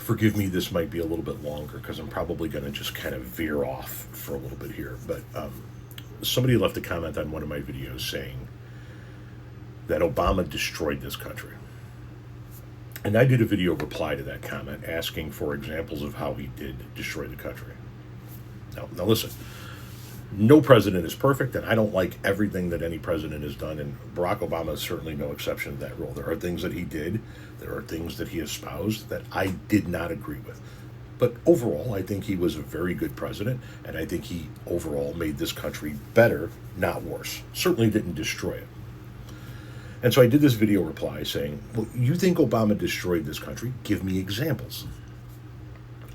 forgive me, this might be a little bit longer because I'm probably going to just kind of veer off for a little bit here. But somebody left a comment on one of my videos saying that Obama destroyed this country. And I did a video reply to that comment asking for examples of how he did destroy the country. Now listen, no president is perfect, and I don't like everything that any president has done, and Barack Obama is certainly no exception to that rule. There are things that he did, there are things that he espoused that I did not agree with. But overall, I think he was a very good president, and I think he overall made this country better, not worse. Certainly didn't destroy it. And so I did this video reply saying, well, you think Obama destroyed this country? Give me examples.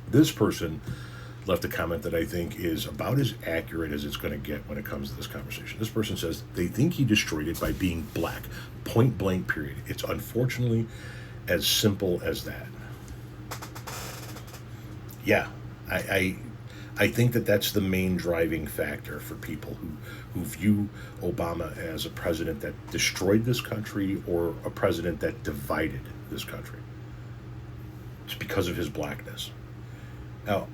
This person left a comment that I think is about as accurate as it's going to get when it comes to this conversation. This person says they think he destroyed it by being black. Point blank, period. It's unfortunately as simple as that. Yeah, I think that that's the main driving factor for people who view Obama as a president that destroyed this country or a president that divided this country. It's because of his blackness. Now,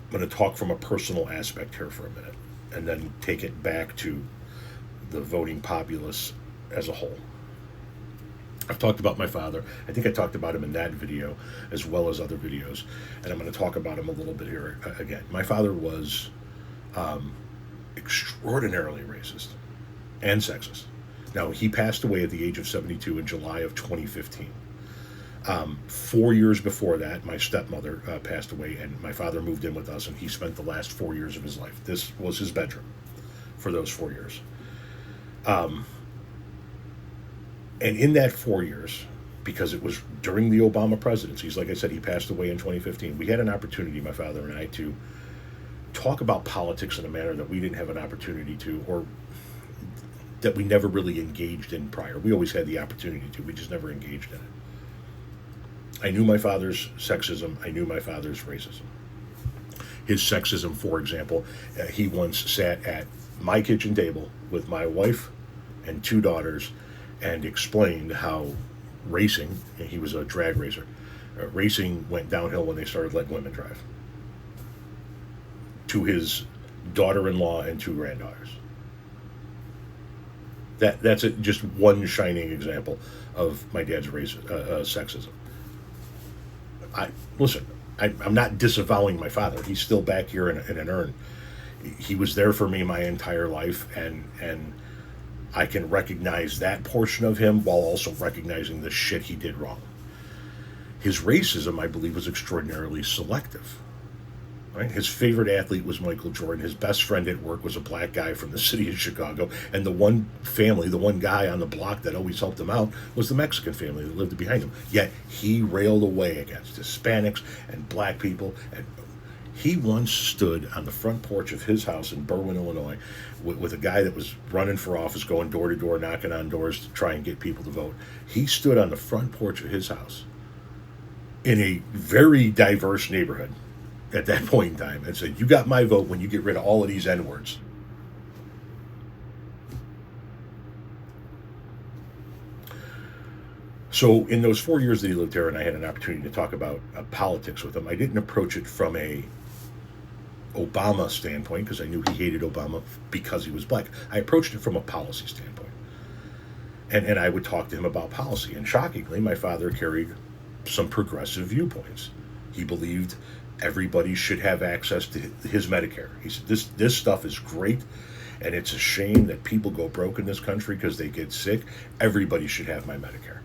I'm going to talk from a personal aspect here for a minute and then take it back to the voting populace as a whole. I've talked about my father. I think I talked about him in that video as well as other videos, and I'm going to talk about him a little bit here again. My father was extraordinarily racist and sexist. Now, he passed away at the age of 72 in July of 2015. 4 years before that, my stepmother passed away, and my father moved in with us, and he spent the last 4 years of his life. This was his bedroom for those 4 years. And in that 4 years, because it was during the Obama presidencies, like I said, he passed away in 2015, we had an opportunity, my father and I, to talk about politics in a manner that we didn't have an opportunity to, or that we never really engaged in prior. We always had the opportunity to, we just never engaged in it. I knew my father's sexism. I knew my father's racism. His sexism, for example, he once sat at my kitchen table with my wife and 2 daughters and explained how racing, he was a drag racer, racing went downhill when they started letting women drive, to his daughter-in-law and 2 granddaughters. That's just one shining example of my dad's sexism. I'm not disavowing my father. He's still back here in an urn. He was there for me my entire life, and I can recognize that portion of him while also recognizing the shit he did wrong. His racism, I believe, was extraordinarily selective. Right? His favorite athlete was Michael Jordan. His best friend at work was a black guy from the city of Chicago. And the one family, the one guy on the block that always helped him out was the Mexican family that lived behind him. Yet he railed away against Hispanics and black people. And he once stood on the front porch of his house in Berwyn, Illinois, with a guy that was running for office, going door to door, knocking on doors to try and get people to vote. He stood on the front porch of his house in a very diverse neighborhood at that point in time and said, you got my vote when you get rid of all of these N-words. So in those 4 years that he lived there and I had an opportunity to talk about politics with him, I didn't approach it from a Obama standpoint because I knew he hated Obama because he was black. I approached it from a policy standpoint. And I would talk to him about policy. And shockingly, my father carried some progressive viewpoints. He believed everybody should have access to his Medicare. He said, this stuff is great, and it's a shame that people go broke in this country because they get sick. Everybody should have my Medicare.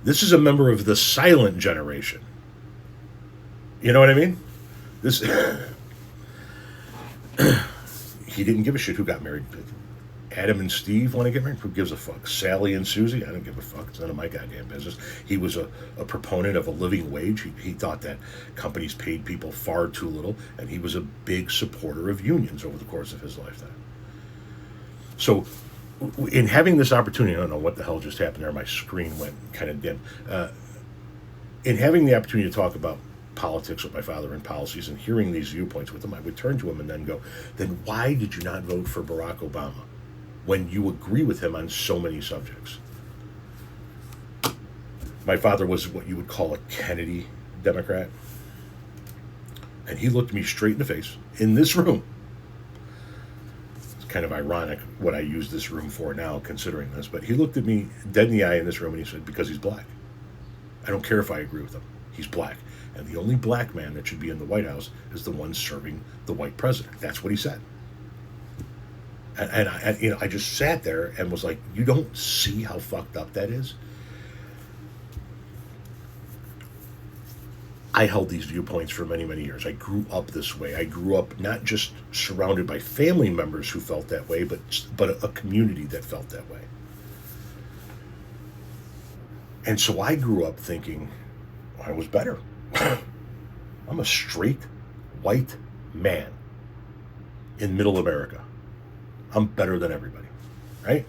This is a member of the silent generation. You know what I mean? This he didn't give a shit who got married. Adam and Steve want to get married? Who gives a fuck? Sally and Susie? I don't give a fuck. It's none of my goddamn business. He was a proponent of a living wage. He thought that companies paid people far too little, and he was a big supporter of unions over the course of his lifetime. So in having this opportunity, I don't know what the hell just happened there. My screen went kind of dim. In having the opportunity to talk about politics with my father and policies and hearing these viewpoints with him, I would turn to him and then go, then why did you not vote for Barack Obama when you agree with him on so many subjects? My father was what you would call a Kennedy Democrat. And he looked me straight in the face in this room. It's kind of ironic what I use this room for now, considering this. But he looked at me dead in the eye in this room and he said, because he's black. I don't care if I agree with him. He's black. And the only black man that should be in the White House is the one serving the white president. That's what he said. And I just sat there and was like, you don't see how fucked up that is? I held these viewpoints for many, many years. I grew up this way. I grew up not just surrounded by family members who felt that way, but a community that felt that way. And so I grew up thinking I was better. I'm a straight white man in middle America. I'm better than everybody, right?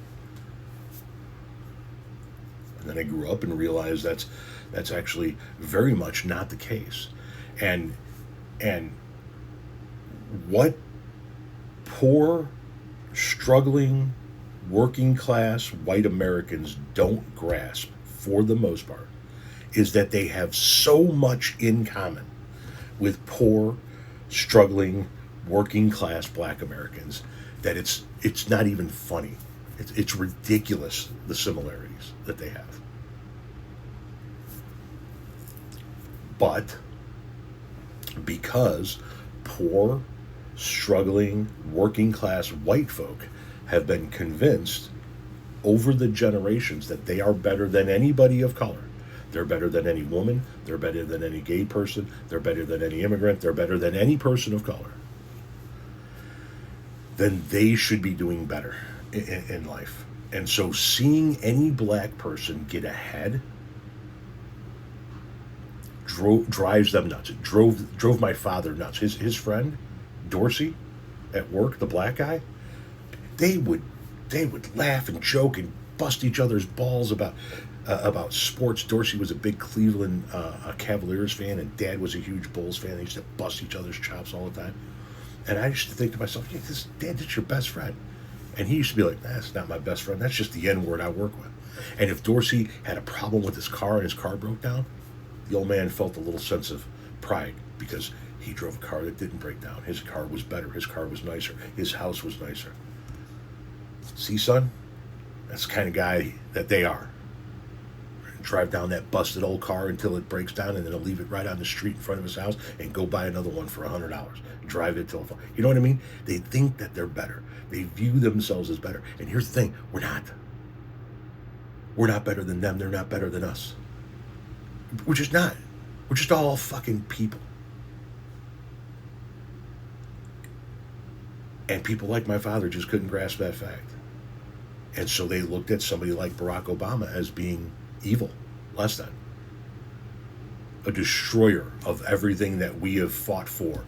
And then I grew up and realized that's actually very much not the case. And what poor, struggling, working class white Americans don't grasp, for the most part, is that they have so much in common with poor, struggling, working class black Americans that it's not even funny. It's ridiculous, the similarities that they have. But because poor, struggling, working class white folk have been convinced over the generations that they are better than anybody of color. They're better than any woman. They're better than any gay person. They're better than any immigrant. They're better than any person of color. Then they should be doing better in life. And so seeing any black person get ahead drives them nuts. It drove my father nuts. His friend, Dorsey, at work, the black guy, they would laugh and joke and bust each other's balls about sports. Dorsey was a big Cleveland Cavaliers fan, and Dad was a huge Bulls fan. They used to bust each other's chops all the time. And I used to think to myself, yeah, Dad, that's your best friend. And he used to be like, that's not my best friend. That's just the N-word I work with. And if Dorsey had a problem with his car and his car broke down, the old man felt a little sense of pride because he drove a car that didn't break down. His car was better. His car was nicer. His house was nicer. See, son? That's the kind of guy that they are. Drive down that busted old car until it breaks down, and then he'll leave it right on the street in front of his house and go buy another one for $100. Drive it till, you know what I mean? They think that they're better. They view themselves as better. And here's the thing, we're not. We're not better than them. They're not better than us. We're just not. We're just all fucking people. And people like my father just couldn't grasp that fact. And so they looked at somebody like Barack Obama as being evil, less than. A destroyer of everything that we have fought for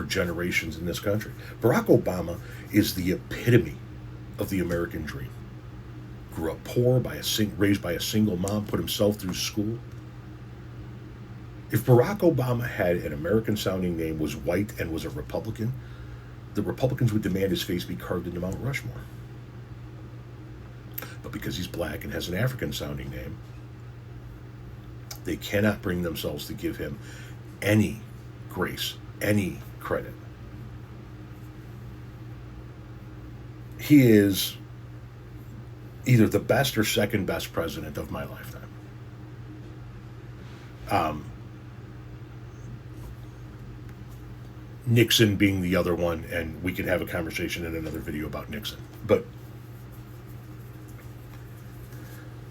generations in this country. Barack Obama is the epitome of the American dream. Grew up poor, raised by a single mom, put himself through school. If Barack Obama had an American-sounding name, was white, and was a Republican, the Republicans would demand his face be carved into Mount Rushmore. But because he's black and has an African-sounding name, they cannot bring themselves to give him any grace, any credit. He is either the best or second best president of my lifetime. Nixon being the other one, and we can have a conversation in another video about Nixon. But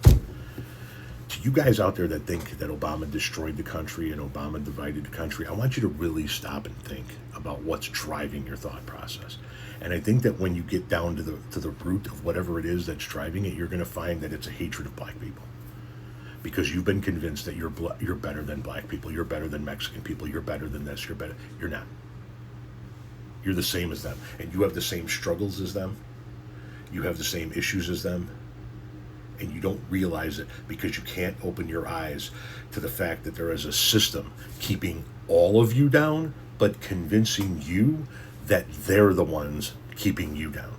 to you guys out there that think that Obama destroyed the country and Obama divided the country, I want you to really stop and think about what's driving your thought process. And I think that when you get down to the root of whatever it is that's driving it, you're going to find that it's a hatred of black people. Because you've been convinced that you're better than black people, you're better than Mexican people, you're better than this, you're better. You're not. You're the same as them. And you have the same struggles as them. You have the same issues as them. And you don't realize it because you can't open your eyes to the fact that there is a system keeping all of you down, but convincing you that they're the ones keeping you down.